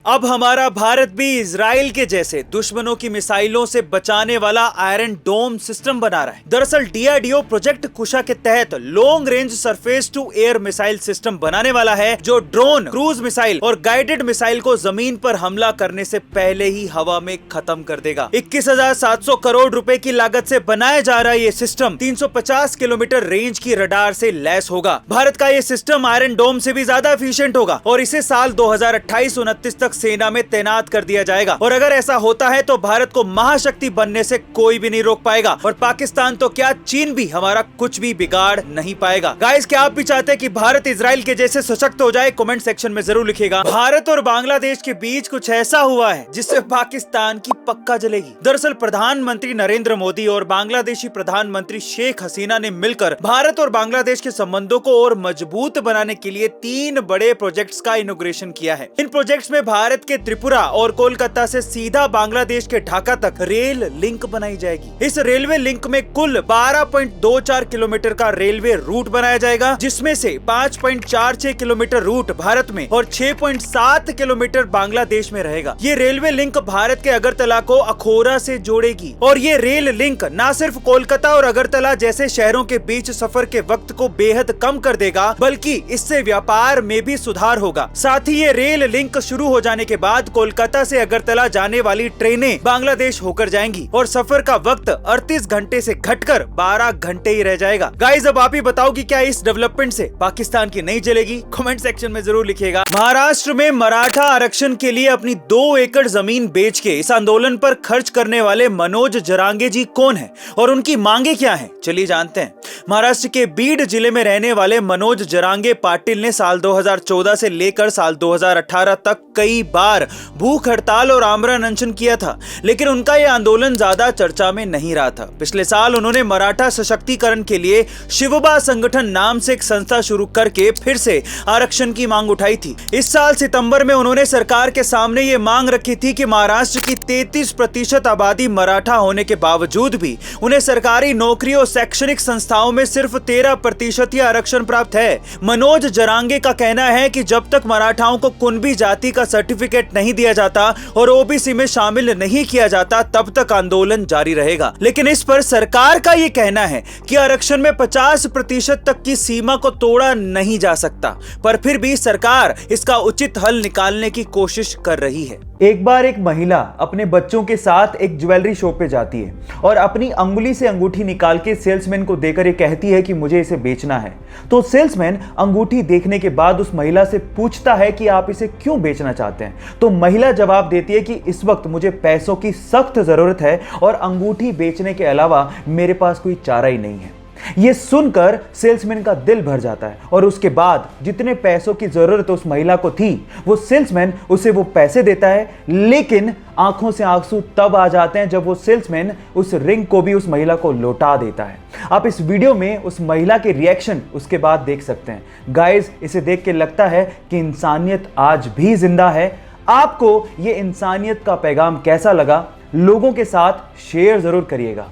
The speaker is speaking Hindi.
अब हमारा भारत भी इजराइल के जैसे दुश्मनों की मिसाइलों से बचाने वाला आयरन डोम सिस्टम बना रहा है। दरअसल डीआरडीओ प्रोजेक्ट कुशा के तहत long range surface to air missile system बनाने वाला है, जो ड्रोन, क्रूज मिसाइल और गाइडेड मिसाइल को जमीन पर हमला करने से पहले ही हवा में खत्म कर देगा। 21,700 करोड़ रुपए की लागत से बनाया जा रहा ये सिस्टम 350 किलोमीटर रेंज की रडार से लैस होगा। भारत का ये सिस्टम आयरन डोम से भी ज्यादा एफिशिएंट होगा और इसे साल 2028-29 तक सेना में तैनात कर दिया जाएगा। और अगर ऐसा होता है तो भारत को महाशक्ति बनने से कोई भी नहीं रोक पाएगा और पाकिस्तान तो क्या, चीन भी हमारा कुछ भी बिगाड़ नहीं पाएगा। गाइस, क्या आप भी चाहते हैं कि भारत इजराइल के जैसे सशक्त हो जाए? कमेंट सेक्शन में जरूर लिखिएगा। भारत और बांग्लादेश के बीच कुछ ऐसा हुआ है जिससे पाकिस्तान की पक्का जलेगी। दरअसल प्रधानमंत्री नरेंद्र मोदी और बांग्लादेशी प्रधानमंत्री शेख हसीना ने मिलकर भारत और बांग्लादेश के संबंधों को और मजबूत बनाने के लिए 3 बड़े प्रोजेक्ट्स का इनॉग्रेशन किया है। इन प्रोजेक्ट्स में भारत के त्रिपुरा और कोलकाता से सीधा बांग्लादेश के ढाका तक रेल लिंक बनाई जाएगी। इस रेलवे लिंक में कुल 12.24 किलोमीटर का रेलवे रूट बनाया जाएगा, जिसमें से 5.46 किलोमीटर रूट भारत में और 6.7 किलोमीटर बांग्लादेश में रहेगा। ये रेलवे लिंक भारत के अगरतला को अखोरा से जोड़ेगी और ये रेल लिंक न सिर्फ कोलकाता और अगरतला जैसे शहरों के बीच सफर के वक्त को बेहद कम कर देगा, बल्कि इससे व्यापार में भी सुधार होगा। साथ ही ये रेल लिंक शुरू हो जाने के बाद कोलकाता से अगरतला जाने वाली ट्रेनें बांग्लादेश होकर जाएंगी और सफर का वक्त 38 घंटे से घटकर 12 घंटे ही रह जाएगा। गाइस, अब आप ही बताओ कि क्या इस डेवलपमेंट से पाकिस्तान की नहीं चलेगी? कमेंट सेक्शन में जरूर लिखिएगा। महाराष्ट्र में मराठा आरक्षण के लिए अपनी 2 एकड़ जमीन बेच के इस आंदोलन पर खर्च करने वाले मनोज जरांगे जी कौन है और उनकी मांगे क्या हैं? चलिए जानते हैं। महाराष्ट्र के बीड जिले में रहने वाले मनोज जरांगे पाटिल ने साल 2014 से लेकर साल 2018 तक कई बार भूख हड़ताल और आमरण अनशन किया था, लेकिन उनका यह आंदोलन ज्यादा चर्चा में नहीं रहा था। पिछले साल उन्होंने मराठा सशक्तिकरण के लिए शिवबा संगठन नाम से एक संस्था शुरू करके फिर से आरक्षण की मांग उठाई थी। इस साल सितंबर में उन्होंने सरकार के सामने ये मांग रखी थी कि महाराष्ट्र की 33% आबादी मराठा होने के बावजूद भी उन्हें सरकारी नौकरी और शैक्षणिक संस्थाओं में सिर्फ 13% ही आरक्षण प्राप्त है। मनोज जरांगे का कहना है कि जब तक मराठाओं को कुणबी जाति का सर्टिफिकेट नहीं दिया जाता और ओबीसी में शामिल नहीं किया जाता, तब तक आंदोलन जारी रहेगा। लेकिन इस पर सरकार का ये कहना है कि आरक्षण में 50% तक की सीमा को तोड़ा नहीं जा सकता, पर फिर भी सरकार इसका उचित हल निकालने की कोशिश कर रही है। एक बार एक महिला अपने बच्चों के साथ एक ज्वेलरी शॉप पे जाती है और अपनी अंगुली से अंगूठी निकाल के सेल्समैन को देकर ये कहती है कि मुझे इसे बेचना है। तो सेल्समैन अंगूठी देखने के बाद उस महिला से पूछता है कि आप इसे क्यों बेचना चाहते हैं? तो महिला जवाब देती है कि इस वक्त मुझे पैसों की सख्त जरूरत है और अंगूठी बेचने के अलावा मेरे पास कोई चारा ही नहीं है। ये सुनकर सेल्समैन का दिल भर जाता है और उसके बाद जितने पैसों की जरूरत उस महिला को थी, वो सेल्समैन उसे वो पैसे देता है, लेकिन आंखों से आंसू तब आ जाते हैं जब वो सेल्समैन उस रिंग को भी उस महिला को लौटा देता है। आप इस वीडियो में उस महिला के रिएक्शन उसके बाद देख सकते हैं। गाइस, इसे देख के लगता है कि इंसानियत आज भी जिंदा है। आपको ये इंसानियत का पैगाम कैसा लगा? लोगों के साथ शेयर जरूर करिएगा।